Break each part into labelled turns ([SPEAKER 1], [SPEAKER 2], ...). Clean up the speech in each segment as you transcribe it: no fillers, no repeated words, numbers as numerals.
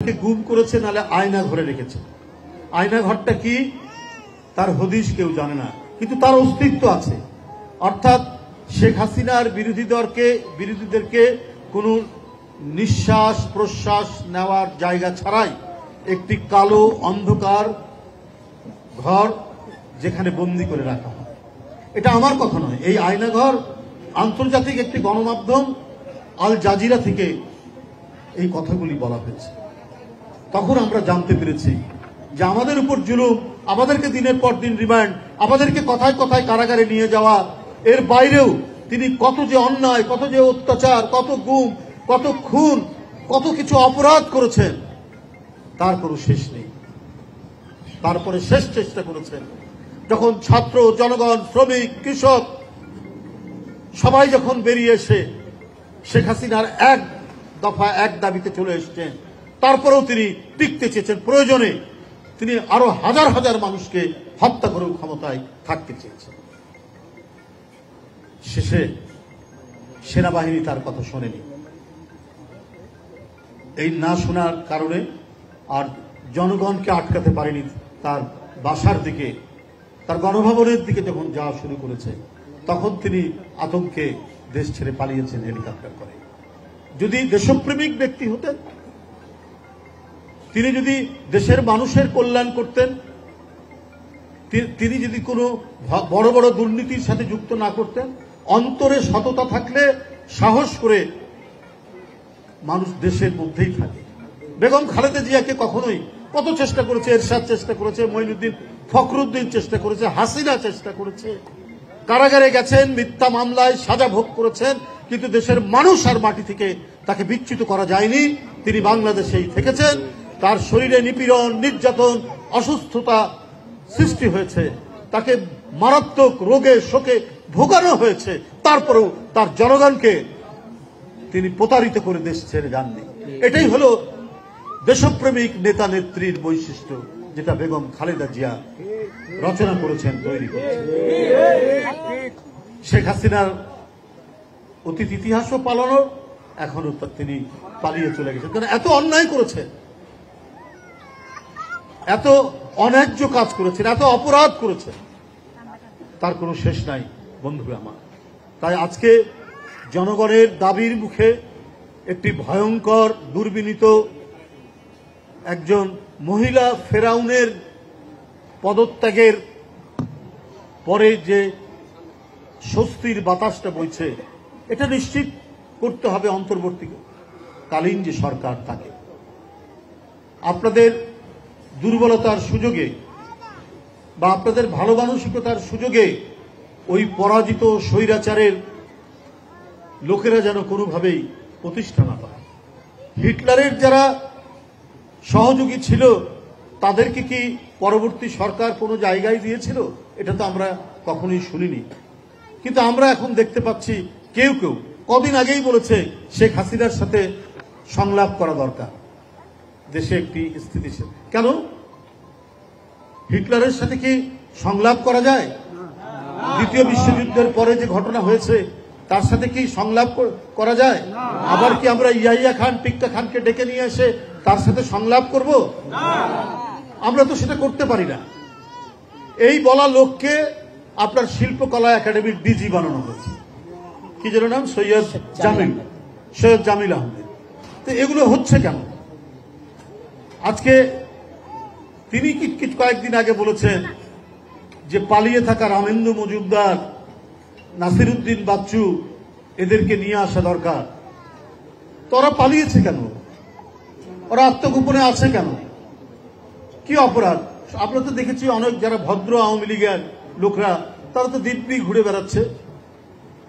[SPEAKER 1] তাকে গুম করেছে, নাহলে আয়না ঘরে রেখেছে। আয়না ঘরটা কি তার হদিশ কেউ জানে না, কিন্তু তার অস্তিত্ব আছে। অর্থাৎ শেখ হাসিনার বিরোধীদেরকে কোনো নিঃশ্বাস প্রশ্বাস নেওয়ার জায়গা ছাড়াই একটি কালো অন্ধকার ঘর যেখানে বন্দী করে রাখা হয়। এটা আমার কথা নয়, এই আয়নাঘর আন্তর্জাতিক একটি গণমাধ্যম আল জাজিরা থেকে এই কথাগুলি বলা হয়েছে। তখন আমরা জানতে পেরেছি যে আমাদের উপর জুলুম, আমাদেরকে দিনের পর দিন রিমান্ড, আমাদেরকে কথায় কথায় কারাগারে নিয়ে যাওয়া, এর বাইরেও তিনি কত যে অন্যায়, কত যে অত্যাচার, কত গুম, কত খুন, কত কিছু অপরাধ করেছেন তার কোনো শেষ নেই। তারপরে শেষ চেষ্টা করেছেন যখন ছাত্র, জনগণ, শ্রমিক, কৃষক সবাই যখন বেরিয়ে এসে শেখ হাসিনার এক দফা এক দাবিতে চলে এসছেন, তারপরেও তিনি টিকতে চেয়েছেন। প্রয়োজনে তিনি আরো হাজার হাজার মানুষকে হত্যা করেও ক্ষমতায় থাকতে চেয়েছেন। শেষে সেনাবাহিনী তার কথা শোনেনি। এই না শোনার কারণে আর জনগণকে আটকাতে পারেনি। তার বাসার দিকে, তার গণভবনের দিকে যখন যাওয়া শুরু করেছে, তখন তিনি আতঙ্কে দেশ ছেড়ে পালিয়েছেন হেলিকপ্টার করে। যদি দেশপ্রেমিক ব্যক্তি হতেন, তিনি যদি দেশের মানুষের কল্যাণ করতেন, তিনি যদি কোনো বড় বড় দুর্নীতির সাথে যুক্ত না করতেন, অন্তরে সততা থাকলে সাহস করে মানুষ দেশের মধ্যেই থাকে। বেগম খালেদা জিয়াকে কখনোই কত চেষ্টা করেছে, এরশাদ চেষ্টা করেছে, মঈনুদ্দিন ফখরুদ্দিন চেষ্টা করেছে, হাসিনা চেষ্টা করেছে, কারাগারে গেছেন, মিথ্যা মামলায় সাজা ভোগ করেছেন, কিন্তু দেশের মানুষ আর মাটি থেকে তাকে বিচ্যুত করা যায়নি। তিনি বাংলাদেশেই থেকেছেন। তার শরীরে নিপীড়ন, নির্যাতন, অসুস্থতা সৃষ্টি হয়েছে, তাকে মারাত্মক রোগে শোকে ভোগানো হয়েছে, তারপরেও তার জনগণকে তিনি প্রতারিত করে দেশ ছেড়ে যাননি। এটাই হলো দেশপ্রেমিক নেতা নেত্রীর বৈশিষ্ট্য, যেটা বেগম খালেদা জিয়া রচনা করেছেন, তৈরি করেছেন। শেখ হাসিনার অতীত ইতিহাসও পালানো, এখনো তিনি পালিয়ে চলে গেছেন। কারণ এত অন্যায় করেছেন, এত অন্যায্য কাজ করেছেন, এত অপরাধ করেছেন, তার কোনো শেষ নাই বন্ধুরা আমার। তাই আজকে জনগণের দাবির মুখে একটি ভয়ঙ্কর দুর্বিনীত একজন মহিলা ফেরাউনের পদত্যাগের পরে যে স্বস্তির বাতাসটা বইছে, এটা নিশ্চিত করতে হবে অন্তর্বর্তীকালীন যে সরকার, তাকে আপনাদের দুর্বলতার সুযোগে বা আপনাদের ভালো মানসিকতার সুযোগে ওই পরাজিত স্বৈরাচারের লোকেরা যেন কোনোভাবেই প্রতিষ্ঠা না পায়। হিটলারের যারা সহযোগী ছিল তাদেরকে কি পরবর্তী সরকার কোনো জায়গায় দিয়েছিল? এটা তো আমরা কখনোই শুনিনি। কিন্তু আমরা এখন দেখতে পাচ্ছি কেউ কেউ কদিন আগেই বলেছে শেখ হাসিনার সাথে সংলাপ করা দরকার, দেশে একটি স্থিতিশীল। কেন হিটলারের সাথে কি সংলাপ করা যায়? দ্বিতীয় বিশ্বযুদ্ধের পরে যে ঘটনা হয়েছে তার সাথে কি সংলাপ করা যায়? আবার কি আমরা ইয়াহিয়া খান, টিক্কা খানকে ডেকে নিয়ে এসে তার সাথে সংলাপ করব? আমরা তো সেটা করতে পারি না। এই বলা লোককে আপনার শিল্পকলা একাডেমির ডিজি বানানো হয়েছে, কি যেন নাম, সৈয়দ জামিল আহমেদ। তো এগুলো হচ্ছে কেন? আজকে তিনি কয়েকদিন আগে বলেছেন যে পালিয়ে থাকা রামেন্দু মজুমদার, নাসিরউদ্দিন বাচ্চু, এদেরকে নিয়ে আসা দরকার। তো ওরা পালিয়েছে কেন? ওরা আত্মগোপনে আছে কেন? কি অপরাধ? আমরা তো দেখেছি অনেক যারা ভদ্র আওয়ামী লীগের লোকরা, তারা তো দিব্যি ঘুরে বেড়াচ্ছে,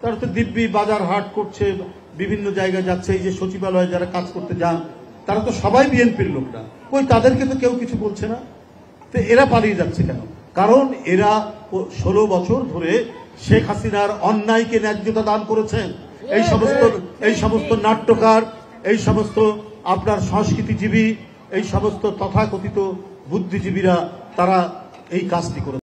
[SPEAKER 1] তারা তো দিব্যি বাজার হাট করছে, বিভিন্ন জায়গায় যাচ্ছে। এই যে সচিবালয়ে যারা কাজ করতে যান, তারা তো সবাই বিএনপির লোকরা, কই তাদেরকে তো কেউ কিছু বলছে না। তো এরা পালিয়ে যাচ্ছে কেন? কারণ এরা 16 বছর ধরে শেখ হাসিনার অন্যায়কে ন্যায্যতা দান করেছেন। এই সমস্ত নাট্যকার, এই সমস্ত আপনার সংস্কৃতিজীবী, এই সমস্ত তথাকথিত বুদ্ধিজীবীরা, তারা এই কাজটি করেছে।